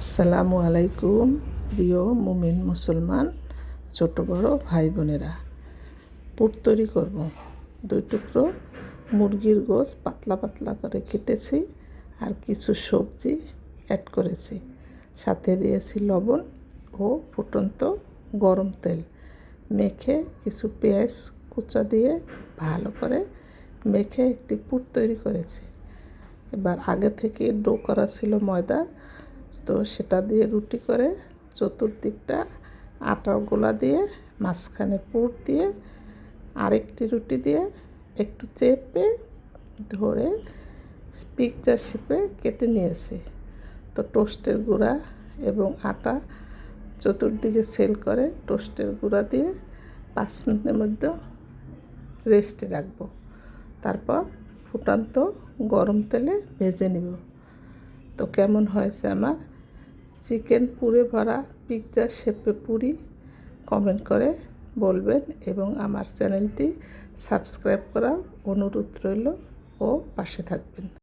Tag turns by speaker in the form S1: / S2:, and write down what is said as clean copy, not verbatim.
S1: আসসালামু আলাইকুম প্রিয় মুমিন মুসলমান ছোট বড় ভাই বোনেরা। পুর তৈরি করব। 2 টুকরো মুরগির গোশত পাতলা পাতলা করে কেটেছি আর কিছু সবজি অ্যাড করেছি, সাথে দিয়েছি লবণ ও ফুটন্ত গরম তেল। মেখে কিছু পেঁয়াজ কুচা দিয়ে ভালো করে মেখে একটি পুর তৈরি করেছি। এবার আগে থেকে ডো করা ছিল ময়দা, তো সেটা দিয়ে রুটি করে চতুর্দিকটা আটার গোলা দিয়ে মাঝখানে পুর দিয়ে আরেকটি রুটি দিয়ে একটু চেপে ধরে পিৎজা শেপে কেটে নিয়েছি। তো টোস্টের গুঁড়া এবং আটা চতুর্দিকে সেল করে টোস্টের গুঁড়া দিয়ে 5 মিনিটের মধ্যে রেস্টে রাখবো। তারপর ফুটন্ত গরম তেলে ভেজে নিব। তো কেমন হয়েছে আমার চিকেন পুরে ভরা পিৎজা শেপে পুরি কমেন্ট করে বলবেন এবং আমার চ্যানেলটি সাবস্ক্রাইব করার অনুরোধ রইল ও পাশে থাকবেন।